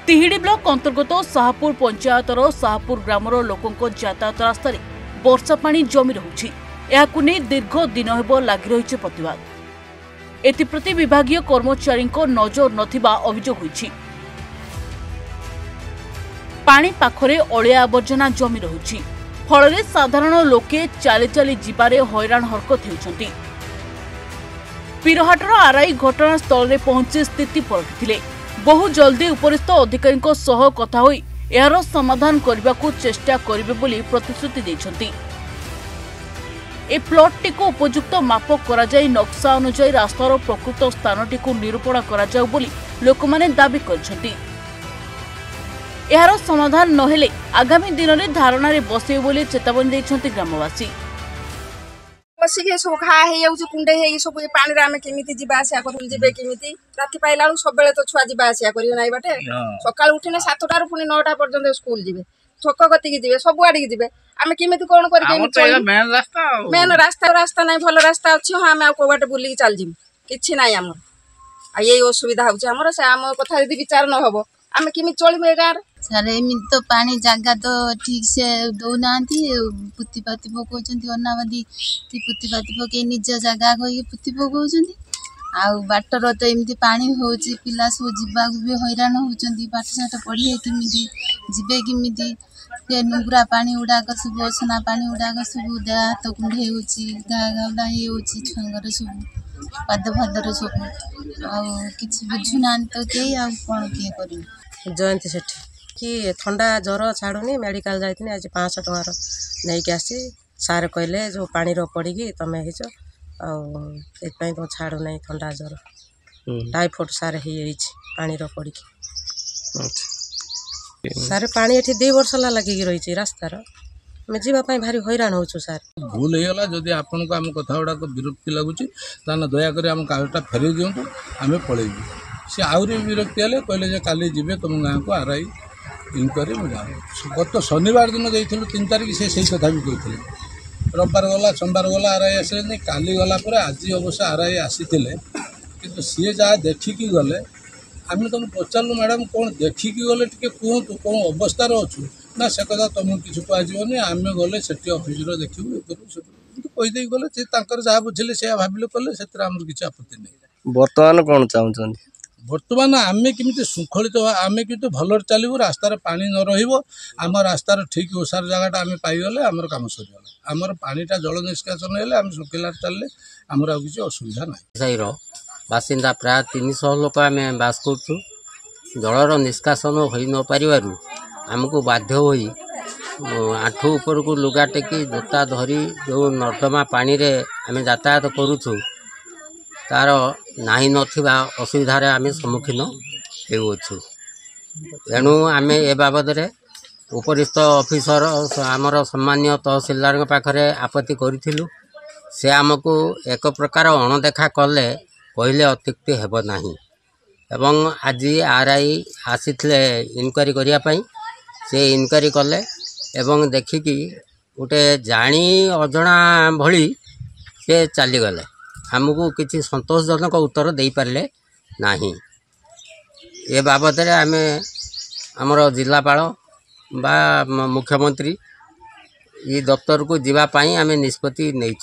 तिहिड़ी block अंतर्गत Shahpur पंचायतर Shahpur grammar लोकों यातायात रास्त वर्षा पानी जमी रही दीर्घ दिन हेब लगी रही प्रतिवाद एप्रति विभागीय कर्मचारी नजर नथिबा अभियोग होईछि। पानी पाखरे अलिया आवर्जना जमी रही फल साधारण लोके चाली चाली जिबारे हैरान हरकत होउछंती। पीरहाटर आरआई घटनास्थल में पहुंची स्थिति परखिथिले। बहु जल्दी उपरिस्थ अधिकारी कथा होई एहार समाधान करने को चेष्टा करिवे बोली प्रतिश्रुति दैछंती। ए प्लॉटटी को उपयुक्त माप करा जाय नक्शा अनुसार रास्तार प्रकृत स्थानटी को निरूपण करा जाऊ बोली लोकमाने दाबी करछंती। एहार समाधान नहेले आगामी दिन में धारणा रे बसे बोली चेतावनी दैछंती ग्रामवासी। बसिके सब खा हो कुंडे हो सब पानी आम केमी जावासा कर जी केमी राति पाइला सब तो छुआ जावासा कर बाटे सका उठिने 7टार पुणी 9टा पर्यटन स्कूल जी छक गति जी सब आड़े जी आम केमी कौन कर मेन रास्ता रास्ता ना भल रास्ता अच्छी हाँ आम कौ बाटे बुलिकी चल जी कि ना आम ये असुविधा होम कथा यदि विचार न हम आम केमी चलू ए गाँव सर एमती तो पानी जगह तो ठीक से दौना पुतिपाति पकाउछन्ति अनाबादी कि पुतिपाति पकई निज जगह कही पुति पकाउछन्ति आउ बाटर तो एमती पानी होउछि पिला सब जीवाक भी हैरान होउछन्ति पाठशाठ पढ़िए किमिति जीवे किमिति से नुगरा पानी उड़ाक सब असना पानी उड़ाक सब देह हाथ कुंडे होउछि घा घावला होउछि छुआंगर सब पाद फादर सब आ किछि बुझुना तो के आ कोन के करी जयंती सेठी कि थंडा ज्वर छाड़ुनी मेडिकल जाइए आज 500 टंकार नहीं कि आसी सार कहले जो पानी पड़ी तुम होपाई तो छाड़ू ना थंडा ज्वर टाइफॉइड सार पानी पड़ी सारे पानी ये 2 वर्ष लगे रही रास्तार आम जावाई भारी हैरान हो सार भूल होगा जदि आपन को आम कथा गुड़ा विरक्ति लगुच दयाकोरी आम कागजटा फेर दिंतु आम पलैबू सी आहरी विरक्ति हेले कहले काली जी तुम गाँव को आरआई इनक्वारी गत शनिवार दिन जाइलु 3 तारिख से कथा भी कहते रविवार गला सोमवार गला आरआई आसे काली गला आज अवश्य आरआई आसी कि सी जहाँ देखिकी गले आम तुम पचारू मैडम कौन देखिकी गले टे कहतु कौन अवस्थार अच्छु ना से कथा तुमको किसी कहनी आम गले से अफिस देखू कहीदे गले जहाँ बुझे से भाविले कले से किसी आपत्ति नहीं। बर्तमान कौन चाहते बर्तमान आम केमी श्रृंखलित आम कि भल चलू रास्तार पानी न रम रास्तार ठीक ओसार जगटा आम पाईगले आमर कम सरीगला आमर पानीटा जल निष्कासन हेल्ले आम शुखिला चलले आमर आ किसी असुविधा ना। साईर बासिंदा प्राय 300 लोक आम बास कर जलर निष्कासन हो न पार आमको बाध्य हो आठू ऊपर को लुगा टेकी जोता धरी जो नर्दमा पानी रे आम यातायात करुछु तार नाही नथिबा असुविधार आम सम्मुखीन होउछु। एणु आम ए बाबद उपरिस्थ ऑफिसर आमर सम्मान्य तहसीलदार पाखरे आपत्ति करिथिलु से आमको एक प्रकार अणदेखा कले कहले अत्युक्ति हेब नाही एवं आज आरआई आसीथिले इनक्वारी करिया पई से इनक्वारी कले एवं देखिकी गोटे जानी अजणा भली से चली गले आमको किसी संतोषजनक उत्तर दे पारे नहीं। ए बाबद आम आमर जिलापाल बा मुख्यमंत्री ये दफ्तर को जीवापाई आम निष्पत्ति नहीं।